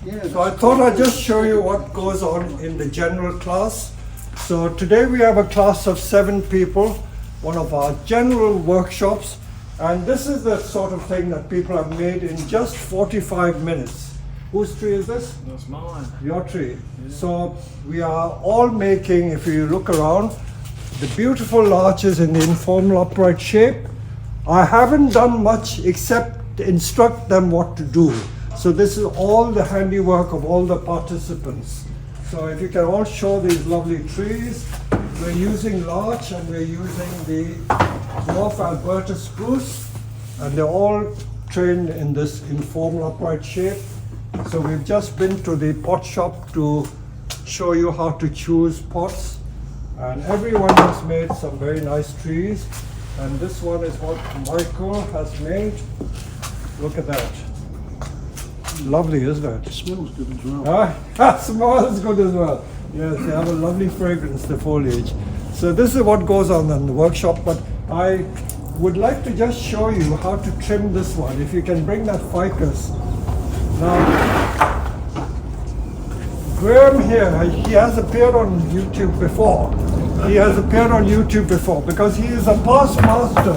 Yeah, so I thought I'd just show you what goes on in the general class. So today we have a class of 7 people, one of our general workshops, and this is the sort of thing that people have made in just 45 minutes. Whose tree is this? That's mine. Your tree. Yeah. So we are all making, if you look around, the beautiful larches in the informal upright shape. I haven't done much except instruct them what to do. So this is all the handiwork of all the participants. So if you can all show these lovely trees, we're using larch and we're using the dwarf Alberta spruce, and they're all trained in this informal upright shape. So we've just been to the pot shop to show you how to choose pots, and everyone has made some very nice trees, and this one is what Michael has made. Look at that. Lovely, isn't it? It smells good as well. Smells good as well. Yes, they have a lovely fragrance, the foliage. So this is what goes on in the workshop, but I would like to just show you how to trim this one. If you can bring that ficus. Now, Graham here, he has appeared on YouTube before. He has appeared on YouTube before because he is a past master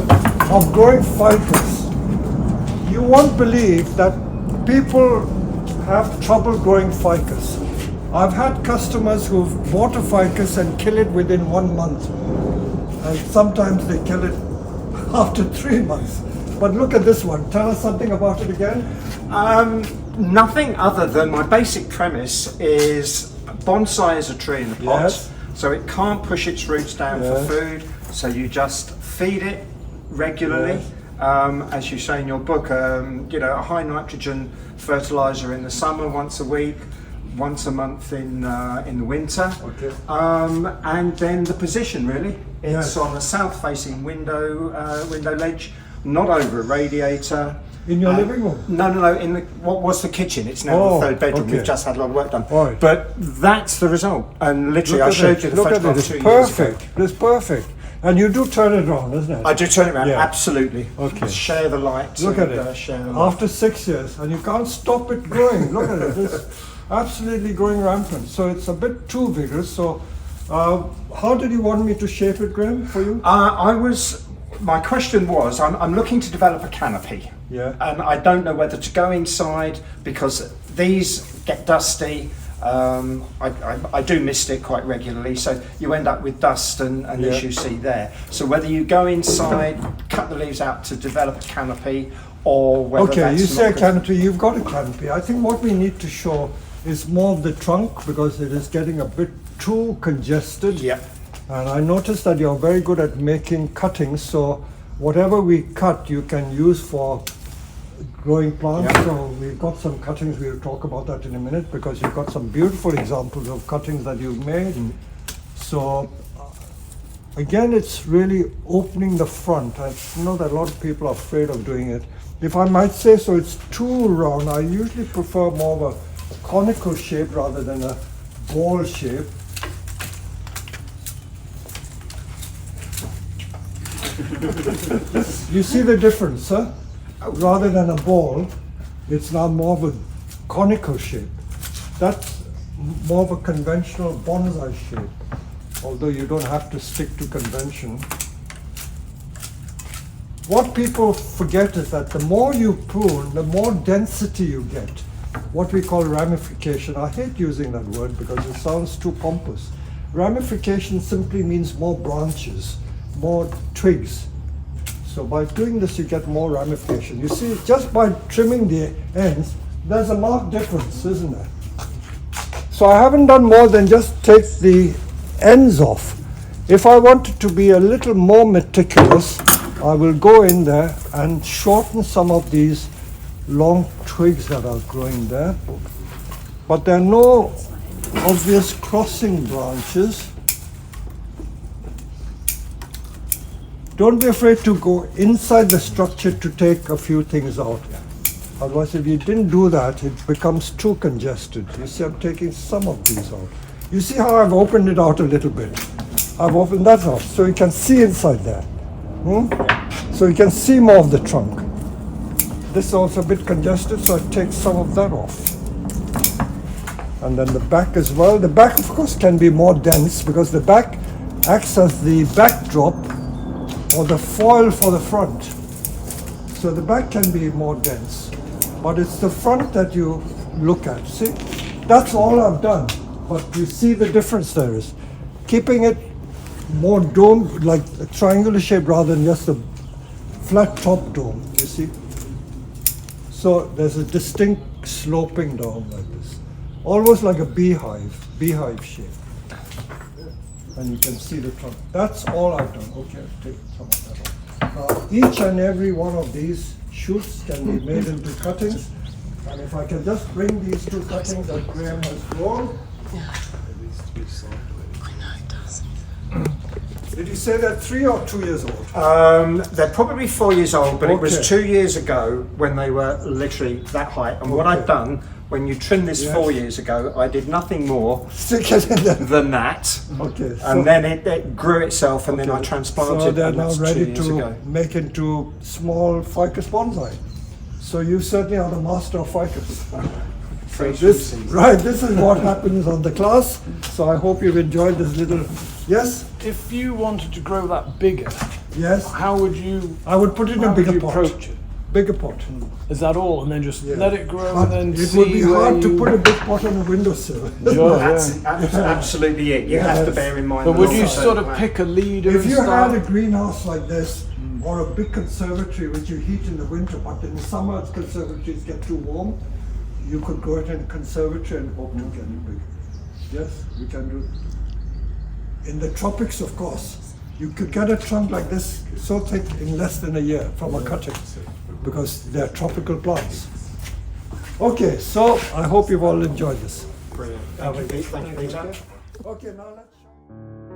of growing ficus. You won't believe that people have trouble growing ficus. I've had customers who've bought a ficus and kill it within 1 month. And sometimes they kill it after 3 months. But look at this one. Tell us something about it again. Nothing other than my basic premise is bonsai is a tree in the pot. Yes. So it can't push its roots down for food. So you just feed it regularly. Yes. As you say in your book, a high nitrogen fertilizer in the summer once a week, once a month in the winter. Okay. And then the position really. It's Yes. on a south-facing window ledge, not over a radiator. In your living room? No. In what was the kitchen? It's now the 3rd bedroom. Okay. We've just had a lot of work done. Right. But that's the result. And literally, I showed you the Look at photograph it. 2 It's years ago. perfect. It's perfect. And you do turn it around, isn't it? I do turn it around, Yeah. absolutely. Okay. Share the light. Look and, at it. Share the light. After 6 years, and you can't stop it growing. Look at it. It's absolutely growing rampant. So it's a bit too vigorous. So how did you want me to shape it, Graham, for you? My question was, I'm looking to develop a canopy. Yeah. And I don't know whether to go inside because these get dusty. I do mist it quite regularly, so you end up with dust and as you see there. So whether you go inside, cut the leaves out to develop a canopy, or whether Okay, you that's say a not good. canopy, you've got a canopy. I think what we need to show is more of the trunk because it is getting a bit too congested. Yeah. And I noticed that you're very good at making cuttings, so whatever we cut you can use for growing plants. Yeah. So we've got some cuttings, we'll talk about that in a minute because you've got some beautiful examples of cuttings that you've made. So again, it's really opening the front. I know that a lot of people are afraid of doing it. If I might say so, it's too round. I usually prefer more of a conical shape rather than a ball shape. You see the difference, huh? Rather than a ball, it's now more of a conical shape. That's more of a conventional bonsai shape, although you don't have to stick to convention. What people forget is that the more you prune, the more density you get, what we call ramification. I hate using that word because it sounds too pompous. Ramification simply means more branches, more twigs. So by doing this, you get more ramification. You see, just by trimming the ends, there's a marked difference, isn't there? So I haven't done more than just take the ends off. If I wanted to be a little more meticulous, I will go in there and shorten some of these long twigs that are growing there. But there are no obvious crossing branches. Don't be afraid to go inside the structure to take a few things out. Otherwise, if you didn't do that, it becomes too congested. You see, I'm taking some of these out. You see how I've opened it out a little bit? I've opened that out, so you can see inside there. So you can see more of the trunk. This is also a bit congested, so I take some of that off. And then the back as well. The back, of course, can be more dense because the back acts as the backdrop or the foil for the front. So the back can be more dense, but it's the front that you look at. See, that's all I've done. But you see the difference there is keeping it more domed, like a triangular shape rather than just a flat top dome, you see. So there's a distinct sloping down like this. Almost like a beehive shape. And you can see the trunk. That's all I've done. Okay, I'll take some of that off. Each and every one of these shoots can be made into cuttings. And if I can just bring these two cuttings that Graham has grown. Did you say they're 3 or 2 years old? They're probably 4 years old, but it was Okay. 2 years ago when they were literally that height. And what I've done, when you trimmed this Yes. 4 years ago, I did nothing more Stick it in there. than that. Okay. And then it grew itself, and then I Okay, transplanted. So they're and now that's 2 ready years to ago. make into small ficus bonsai. So you certainly are the master of ficus. So this, right, this is what happens on the class. So I hope you've enjoyed this little. Yes, If you wanted to grow that bigger, yes. how would you, I would put it in how a would bigger you pot. approach it? Bigger pot. Is that all? And then just Yeah. let it grow But and then it see would be where hard to you- put a big pot on a windowsill. Sure, That's yeah. absolutely it. You have to bear in mind. But the would you long-term sort of plan. pick a leader If and you start? had a greenhouse like this, or a big conservatory which you heat in the winter, but in the summer conservatories get too warm, you could grow it in a conservatory and hope to get it big. Yes, we can do. In the tropics, of course, you could get a trunk like this so thick in less than a year from a cutting, because they're tropical plants. Okay, so I hope you've all enjoyed this. Brilliant. Thank you, Peter. Okay, now let's.